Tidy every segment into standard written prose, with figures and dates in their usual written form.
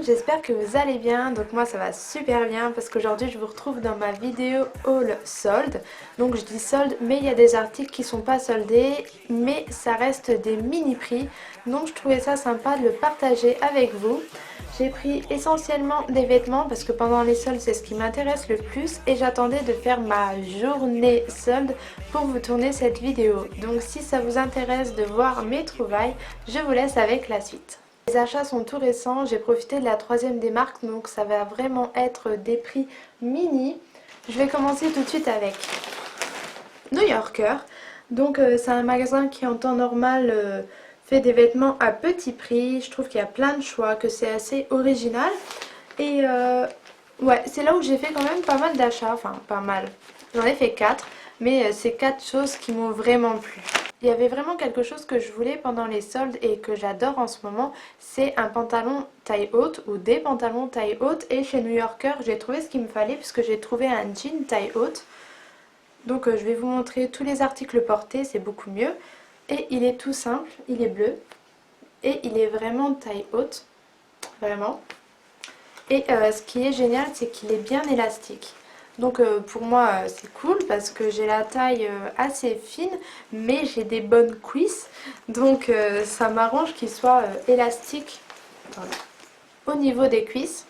j'espère que vous allez bien. Donc moi ça va super bien parce qu'aujourd'hui je vous retrouve dans ma vidéo haul solde. Donc je dis solde mais il y a des articles qui sont pas soldés mais ça reste des mini prix. Donc je trouvais ça sympa de le partager avec vous. J'ai pris essentiellement des vêtements parce que pendant les soldes c'est ce qui m'intéresse le plus et j'attendais de faire ma journée solde pour vous tourner cette vidéo. Donc si ça vous intéresse de voir mes trouvailles, je vous laisse avec la suite. Les achats sont tout récents, j'ai profité de la troisième des marques donc ça va vraiment être des prix mini. Je vais commencer tout de suite avec New Yorker. Donc c'est un magasin qui en temps normal fait des vêtements à petit prix. Je trouve qu'il y a plein de choix, que c'est assez original. Et ouais, c'est là où j'ai fait quand même pas mal d'achats, enfin pas mal. J'en ai fait 4, mais c'est 4 choses qui m'ont vraiment plu. Il y avait vraiment quelque chose que je voulais pendant les soldes et que j'adore en ce moment, c'est un pantalon taille haute ou des pantalons taille haute. Et chez New Yorker, j'ai trouvé ce qu'il me fallait puisque j'ai trouvé un jean taille haute. Donc je vais vous montrer tous les articles portés, c'est beaucoup mieux. Et il est tout simple, il est bleu. Et il est vraiment taille haute, vraiment. Et ce qui est génial, c'est qu'il est bien élastique. Donc pour moi c'est cool parce que j'ai la taille assez fine mais j'ai des bonnes cuisses. Donc ça m'arrange qu'il soit élastique au niveau des cuisses.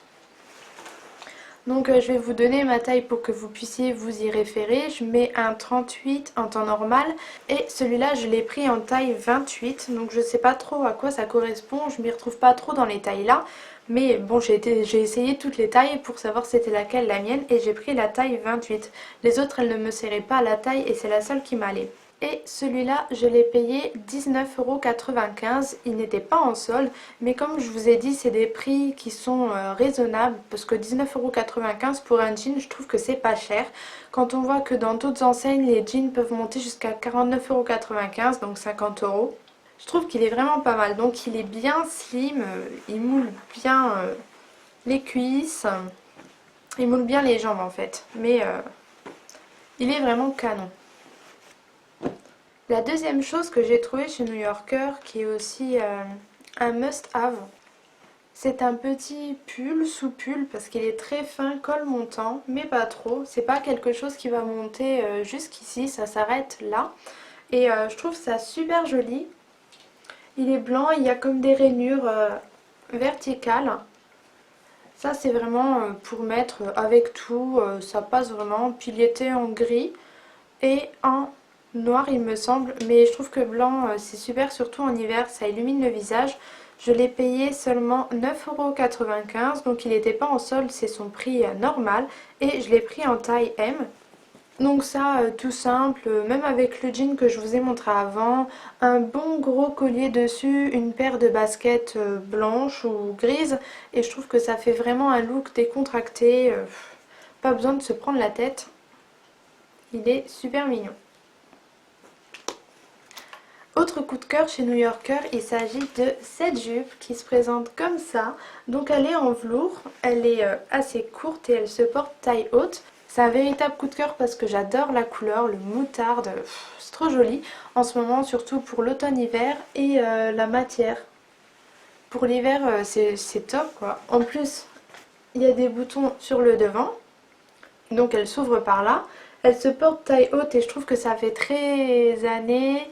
Donc je vais vous donner ma taille pour que vous puissiez vous y référer. Je mets un 38 en temps normal et celui-là je l'ai pris en taille 28. Donc je sais pas trop à quoi ça correspond, je m'y retrouve pas trop dans les tailles là. Mais bon, j'ai essayé toutes les tailles pour savoir c'était laquelle la mienne et j'ai pris la taille 28. Les autres elles ne me serraient pas à la taille et c'est la seule qui m'allait. Et celui-là, je l'ai payé 19,95 €. Il n'était pas en solde, mais comme je vous ai dit, c'est des prix qui sont raisonnables. Parce que 19,95 € pour un jean, je trouve que c'est pas cher. Quand on voit que dans d'autres enseignes, les jeans peuvent monter jusqu'à 49,95 €, donc 50 €. Je trouve qu'il est vraiment pas mal. Donc il est bien slim, il moule bien les cuisses, il moule bien les jambes en fait. Mais il est vraiment canon. La deuxième chose que j'ai trouvée chez New Yorker, qui est aussi un must-have, c'est un petit pull sous-pull parce qu'il est très fin, col montant, mais pas trop. C'est pas quelque chose qui va monter jusqu'ici, ça s'arrête là. Et je trouve ça super joli. Il est blanc, il y a comme des rainures verticales. Ça c'est vraiment pour mettre avec tout, ça passe vraiment. Puis il était en gris et en noir il me semble, mais je trouve que blanc c'est super, surtout en hiver, ça illumine le visage. Je l'ai payé seulement 9,95 €, donc il n'était pas en solde, c'est son prix normal. Et je l'ai pris en taille M. Donc ça, tout simple, même avec le jean que je vous ai montré avant, un bon gros collier dessus, une paire de baskets blanches ou grises, et je trouve que ça fait vraiment un look décontracté, pas besoin de se prendre la tête. Il est super mignon. Autre coup de cœur chez New Yorker, il s'agit de cette jupe qui se présente comme ça. Donc elle est en velours, elle est assez courte et elle se porte taille haute. C'est un véritable coup de cœur parce que j'adore la couleur, le moutarde, c'est trop joli. En ce moment, surtout pour l'automne-hiver et la matière. Pour l'hiver, c'est top quoi. En plus, il y a des boutons sur le devant, donc elle s'ouvre par là. Elle se porte taille haute et je trouve que ça fait très années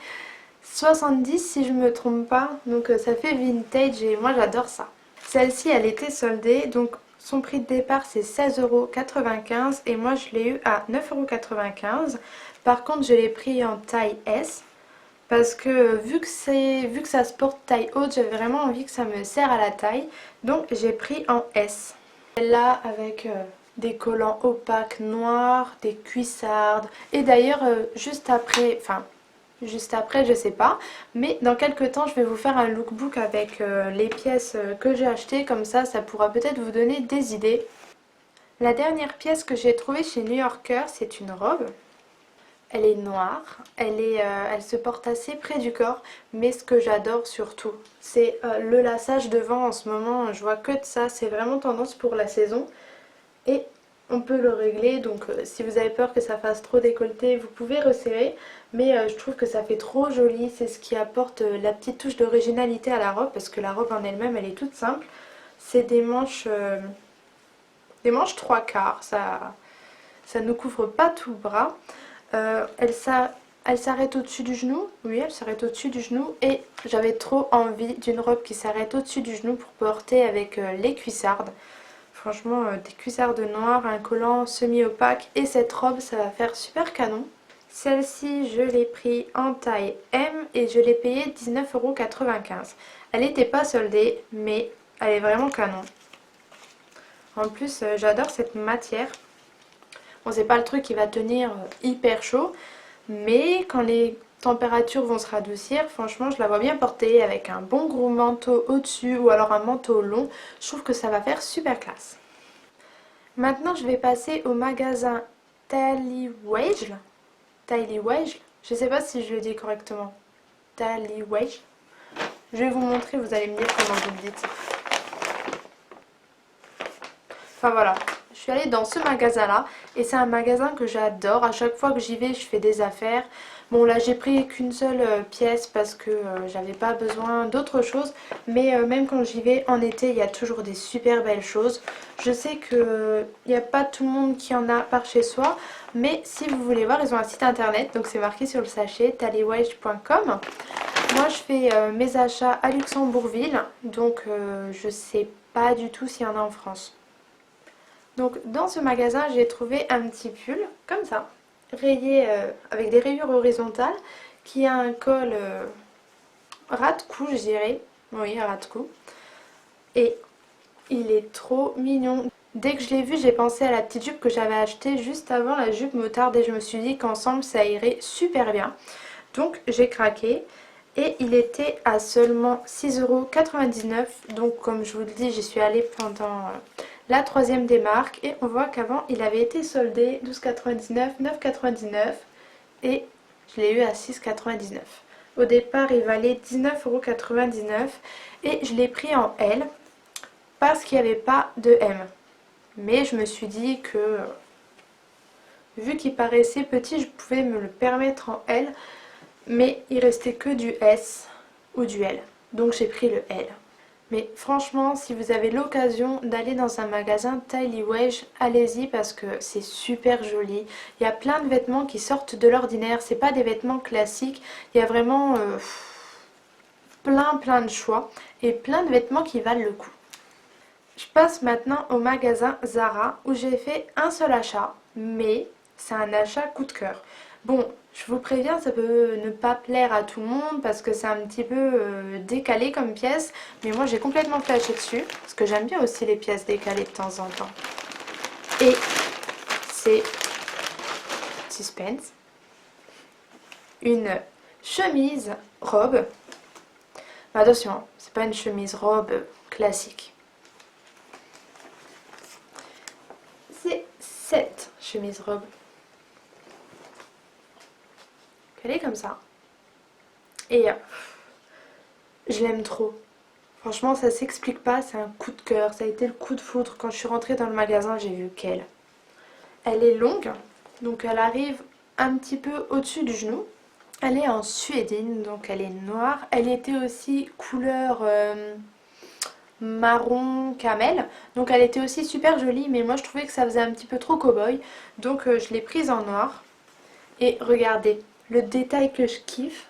70 si je me trompe pas, donc ça fait vintage et moi j'adore ça. Celle-ci elle était soldée, donc son prix de départ c'est 16,95 € et moi je l'ai eu à 9,95 €. Par contre je l'ai pris en taille S parce que vu que ça se porte taille haute, j'avais vraiment envie que ça me serre à la taille, donc j'ai pris en S. Là avec des collants opaques noirs, des cuissardes et d'ailleurs juste après je sais pas, mais dans quelques temps je vais vous faire un lookbook avec les pièces que j'ai achetées, comme ça pourra peut-être vous donner des idées. La dernière pièce que j'ai trouvée chez New Yorker, c'est une robe. Elle est noire, elle se porte assez près du corps, mais ce que j'adore surtout, c'est le laçage devant. En ce moment je vois que de ça, c'est vraiment tendance pour la saison. Et on peut le régler, donc si vous avez peur que ça fasse trop décolleté, vous pouvez resserrer. Mais je trouve que ça fait trop joli, c'est ce qui apporte la petite touche d'originalité à la robe, parce que la robe en elle-même, elle est toute simple. C'est des manches 3/4, ça ne couvre pas tout le bras. Elle s'arrête au-dessus du genou, oui elle s'arrête au-dessus du genou et j'avais trop envie d'une robe qui s'arrête au-dessus du genou pour porter avec les cuissardes. Franchement des cuissardes noires, un collant semi-opaque et cette robe ça va faire super canon. Celle-ci je l'ai pris en taille M et je l'ai payée 19,95 €. Elle n'était pas soldée mais elle est vraiment canon. En plus j'adore cette matière. Bon c'est pas le truc qui va tenir hyper chaud mais quand les températures vont se radoucir, franchement je la vois bien porter avec un bon gros manteau au-dessus ou alors un manteau long. Je trouve que ça va faire super classe. Maintenant je vais passer au magasin Tallywage. Tallywage, je sais pas si je le dis correctement. Tallywage. Je vais vous montrer, vous allez me dire comment vous le dites. Enfin voilà, je suis allée dans ce magasin là et c'est un magasin que j'adore. À chaque fois que j'y vais je fais des affaires. Bon là j'ai pris qu'une seule pièce parce que j'avais pas besoin d'autre chose. Mais même quand j'y vais en été il y a toujours des super belles choses. Je sais qu'il n'y a pas tout le monde qui en a par chez soi. Mais si vous voulez voir ils ont un site internet donc c'est marqué sur le sachet tallywage.com. Moi je fais mes achats à Luxembourgville donc je sais pas du tout s'il y en a en France. Donc dans ce magasin j'ai trouvé un petit pull comme ça, rayé avec des rayures horizontales, qui a un col ras de cou je dirais, oui ras de cou, et il est trop mignon. Dès que je l'ai vu j'ai pensé à la petite jupe que j'avais achetée juste avant, la jupe moutarde, et je me suis dit qu'ensemble ça irait super bien. Donc j'ai craqué et il était à seulement 6,99 €. Donc comme je vous le dis j'y suis allée pendant la troisième des marques et on voit qu'avant il avait été soldé 12,99 €, 9,99 € et je l'ai eu à 6,99 €. Au départ il valait 19,99 € et je l'ai pris en L parce qu'il n'y avait pas de M. Mais je me suis dit que vu qu'il paraissait petit je pouvais me le permettre en L, mais il restait que du S ou du L. Donc j'ai pris le L. Mais franchement, si vous avez l'occasion d'aller dans un magasin Tallywage, allez-y parce que c'est super joli. Il y a plein de vêtements qui sortent de l'ordinaire, c'est pas des vêtements classiques. Il y a vraiment plein de choix et plein de vêtements qui valent le coup. Je passe maintenant au magasin Zara où j'ai fait un seul achat, mais c'est un achat coup de cœur. Bon, je vous préviens, ça peut ne pas plaire à tout le monde parce que c'est un petit peu décalé comme pièce. Mais moi j'ai complètement flashé dessus parce que j'aime bien aussi les pièces décalées de temps en temps. Et c'est suspense. Une chemise robe. Mais attention, c'est pas une chemise robe classique. C'est cette chemise robe. Elle est comme ça et je l'aime trop, franchement ça s'explique pas, c'est un coup de cœur, ça a été le coup de foudre. Quand je suis rentrée dans le magasin j'ai vu qu'elle est longue, donc elle arrive un petit peu au-dessus du genou, elle est en suédine donc elle est noire, elle était aussi couleur marron camel, donc elle était aussi super jolie, mais moi je trouvais que ça faisait un petit peu trop cow-boy, donc je l'ai prise en noir. Et regardez le détail que je kiffe.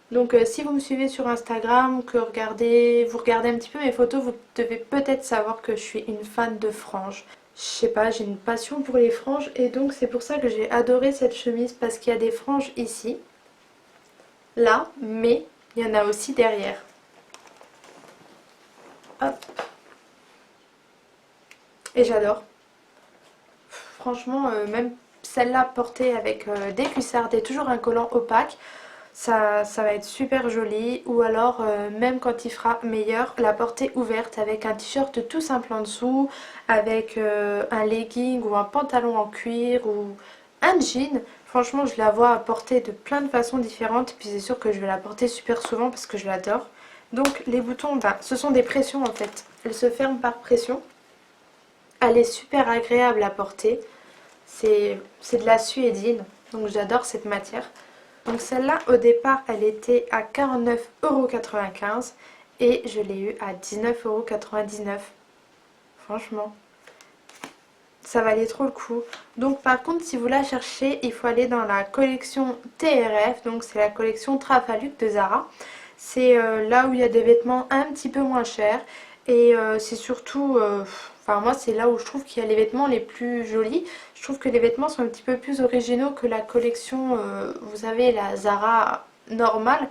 Donc si vous me suivez sur Instagram, vous regardez un petit peu mes photos, vous devez peut-être savoir que je suis une fan de franges. Je sais pas, j'ai une passion pour les franges et donc c'est pour ça que j'ai adoré cette chemise parce qu'il y a des franges ici, là, mais il y en a aussi derrière. Hop. Et j'adore. Franchement, même celle-là portée avec des cuissardes et toujours un collant opaque, ça va être super joli. Ou alors, même quand il fera meilleur, la porter ouverte avec un t-shirt tout simple en dessous, avec un legging ou un pantalon en cuir ou un jean. Franchement, je la vois porter de plein de façons différentes. Et puis c'est sûr que je vais la porter super souvent parce que je l'adore. Donc les boutons, ben, ce sont des pressions en fait. Elles se ferment par pression. Elle est super agréable à porter. C'est de la suédine, donc j'adore cette matière. Donc celle-là, au départ, elle était à 49,95 € et je l'ai eu à 19,99 €. franchement. Ça valait trop le coup. Donc par contre, si vous la cherchez, il faut aller dans la collection TRF, donc c'est la collection Trafaluc de Zara. C'est là où il y a des vêtements un petit peu moins chers et c'est surtout, enfin moi c'est là où je trouve qu'il y a les vêtements les plus jolis. Je trouve que les vêtements sont un petit peu plus originaux que la collection, vous savez, la Zara normale.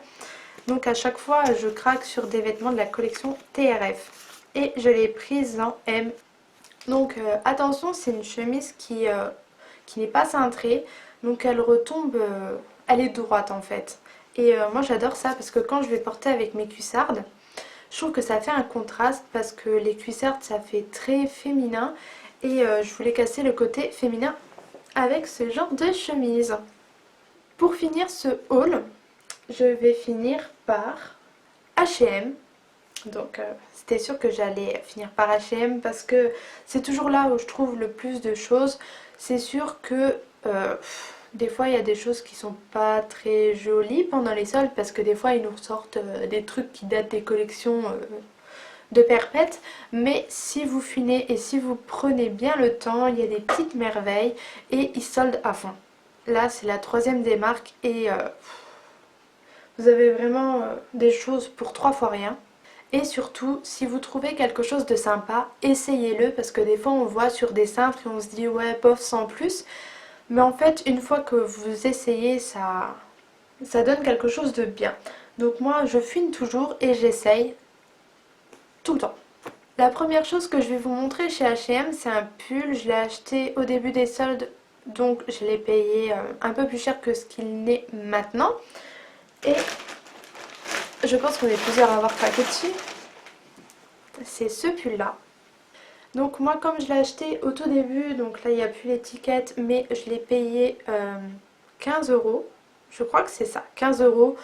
Donc à chaque fois, je craque sur des vêtements de la collection TRF. Et je l'ai prise en M. Donc attention, c'est une chemise qui n'est pas cintrée, donc elle retombe, elle est droite en fait. Et moi j'adore ça parce que quand je vais porter avec mes cuissardes, je trouve que ça fait un contraste parce que les cuissardes ça fait très féminin et je voulais casser le côté féminin avec ce genre de chemise. Pour finir ce haul, je vais finir par H&M. Donc c'était sûr que j'allais finir par H&M parce que c'est toujours là où je trouve le plus de choses. C'est sûr que des fois il y a des choses qui sont pas très jolies pendant les soldes parce que des fois ils nous ressortent des trucs qui datent des collections de perpète. Mais si vous finez et si vous prenez bien le temps, il y a des petites merveilles et ils soldent à fond. Là c'est la troisième des marques et vous avez vraiment des choses pour 3 fois rien. Et surtout, si vous trouvez quelque chose de sympa, essayez-le parce que des fois on voit sur des cintres et on se dit ouais bof sans plus. Mais en fait, une fois que vous essayez, ça donne quelque chose de bien. Donc moi, je fine toujours et j'essaye tout le temps. La première chose que je vais vous montrer chez H&M, c'est un pull. Je l'ai acheté au début des soldes, donc je l'ai payé un peu plus cher que ce qu'il n'est maintenant. Et je pense qu'on est plusieurs à avoir craqué dessus. C'est ce pull là. Donc moi comme je l'ai acheté au tout début, donc là il n'y a plus l'étiquette, mais je l'ai payé 15 euros. Je crois que c'est ça, 15 euros.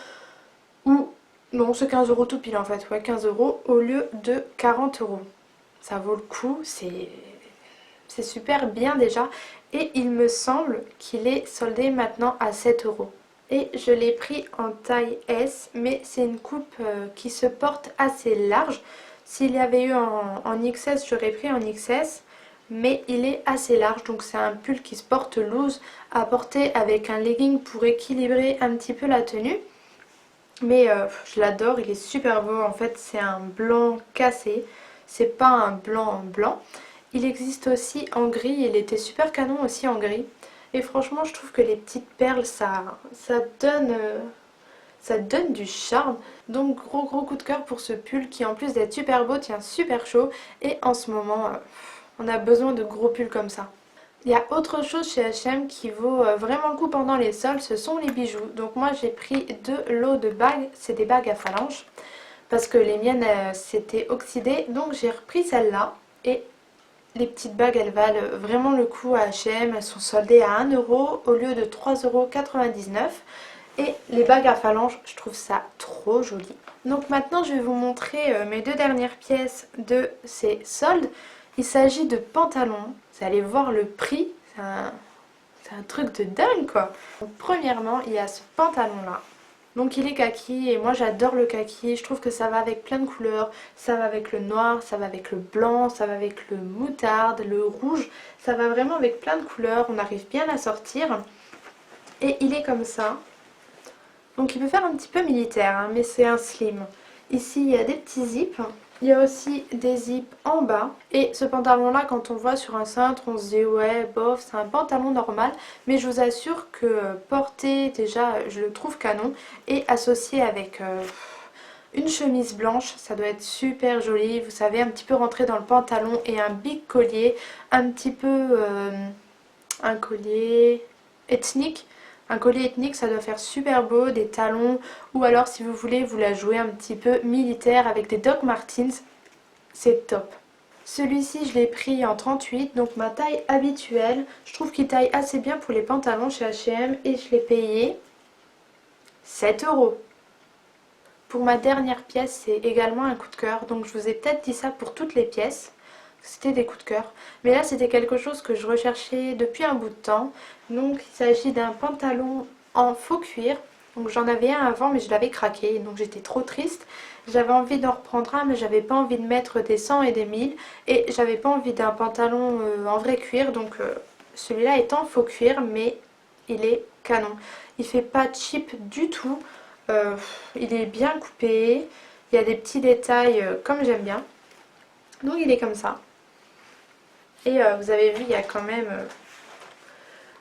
Ou non, c'est 15 euros tout pile en fait, ouais 15 euros au lieu de 40 euros. Ça vaut le coup, c'est super bien déjà. Et il me semble qu'il est soldé maintenant à 7 euros. Et je l'ai pris en taille S, mais c'est une coupe qui se porte assez large. S'il y avait eu en XS, j'aurais pris en XS, mais il est assez large, donc c'est un pull qui se porte loose à porter avec un legging pour équilibrer un petit peu la tenue. Mais je l'adore, il est super beau, en fait c'est un blanc cassé, c'est pas un blanc blanc. Il existe aussi en gris, il était super canon aussi en gris. Et franchement je trouve que les petites perles ça donne du charme. Donc gros coup de cœur pour ce pull qui en plus d'être super beau tient super chaud. Et en ce moment on a besoin de gros pulls comme ça. Il y a autre chose chez H&M qui vaut vraiment le coup pendant les soldes, ce sont les bijoux. Donc moi j'ai pris 2 lots de bagues, c'est des bagues à phalanges. Parce que les miennes s'étaient oxydées, donc j'ai repris celle-là. Et les petites bagues elles valent vraiment le coup à H&M, elles sont soldées à 1 euro au lieu de 3,99 €. Et les bagues à phalanges, je trouve ça trop joli. Donc maintenant je vais vous montrer mes 2 dernières pièces de ces soldes. Il s'agit de pantalons. Vous allez voir le prix, c'est un truc de dingue quoi. Donc, premièrement, il y a ce pantalon là. Donc il est kaki et moi j'adore le kaki, je trouve que ça va avec plein de couleurs, ça va avec le noir, ça va avec le blanc, ça va avec le moutarde, le rouge, ça va vraiment avec plein de couleurs, on arrive bien à sortir. Et il est comme ça. Donc il peut faire un petit peu militaire, hein, mais c'est un slim. Ici il y a des petits zips. Il y a aussi des zips en bas. Et ce pantalon là, quand on le voit sur un cintre, on se dit ouais bof, c'est un pantalon normal. Mais je vous assure que porter déjà, je le trouve canon. Et associé avec une chemise blanche, ça doit être super joli. Vous savez, un petit peu rentrer dans le pantalon et un big collier. Un petit peu un collier ethnique. Un collier ethnique, ça doit faire super beau, des talons, ou alors si vous voulez vous la jouer un petit peu militaire avec des Doc Martens, c'est top. Celui-ci je l'ai pris en 38, donc ma taille habituelle. Je trouve qu'il taille assez bien pour les pantalons chez H&M et je l'ai payé 7 euros. Pour ma dernière pièce, c'est également un coup de cœur, donc je vous ai peut-être dit ça pour toutes les pièces. C'était des coups de cœur. Mais là, c'était quelque chose que je recherchais depuis un bout de temps. Donc, il s'agit d'un pantalon en faux cuir. Donc j'en avais un avant mais je l'avais craqué, donc j'étais trop triste. J'avais envie d'en reprendre un mais j'avais pas envie de mettre des 100 et des 1000. Et j'avais pas envie d'un pantalon en vrai cuir, donc celui-là est en faux cuir mais il est canon. Il fait pas cheap du tout, il est bien coupé, il y a des petits détails comme j'aime bien. Donc il est comme ça. Et vous avez vu, il y a quand même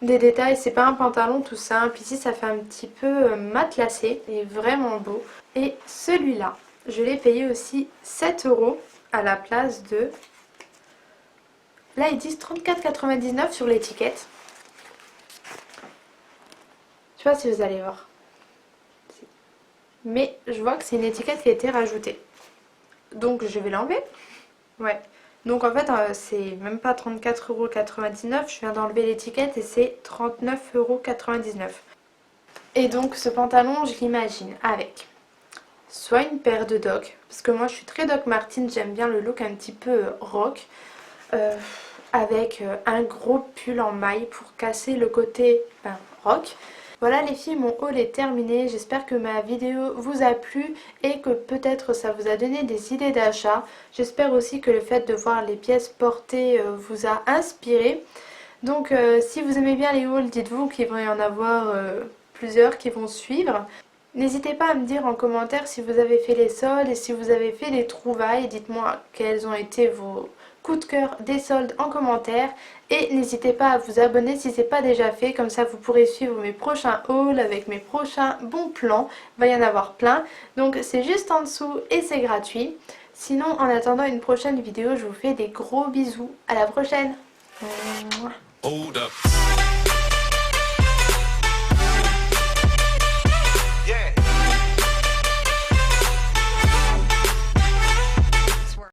des détails. C'est pas un pantalon tout simple. Ici, ça fait un petit peu matelassé. Il est vraiment beau. Et celui-là, je l'ai payé aussi 7 € à la place de... Là, ils disent 34,99 sur l'étiquette. Je sais pas si vous allez voir. Mais je vois que c'est une étiquette qui a été rajoutée. Donc, je vais l'enlever. Ouais. Donc en fait c'est même pas 34,99 €, je viens d'enlever l'étiquette et c'est 39,99 €. Et donc ce pantalon je l'imagine avec soit une paire de Doc, parce que moi je suis très Doc Martens, j'aime bien le look un petit peu rock, avec un gros pull en maille pour casser le côté rock. Voilà les filles, mon haul est terminé, j'espère que ma vidéo vous a plu et que peut-être ça vous a donné des idées d'achat. J'espère aussi que le fait de voir les pièces portées vous a inspiré. Donc si vous aimez bien les hauls, dites-vous qu'il va y en avoir plusieurs qui vont suivre. N'hésitez pas à me dire en commentaire si vous avez fait les soldes et si vous avez fait les trouvailles. Dites-moi quels ont été vos coups de cœur des soldes en commentaire. Et n'hésitez pas à vous abonner si ce n'est pas déjà fait. Comme ça vous pourrez suivre mes prochains hauls avec mes prochains bons plans. Il va y en avoir plein. Donc c'est juste en dessous et c'est gratuit. Sinon en attendant une prochaine vidéo, je vous fais des gros bisous. À la prochaine. Hold up.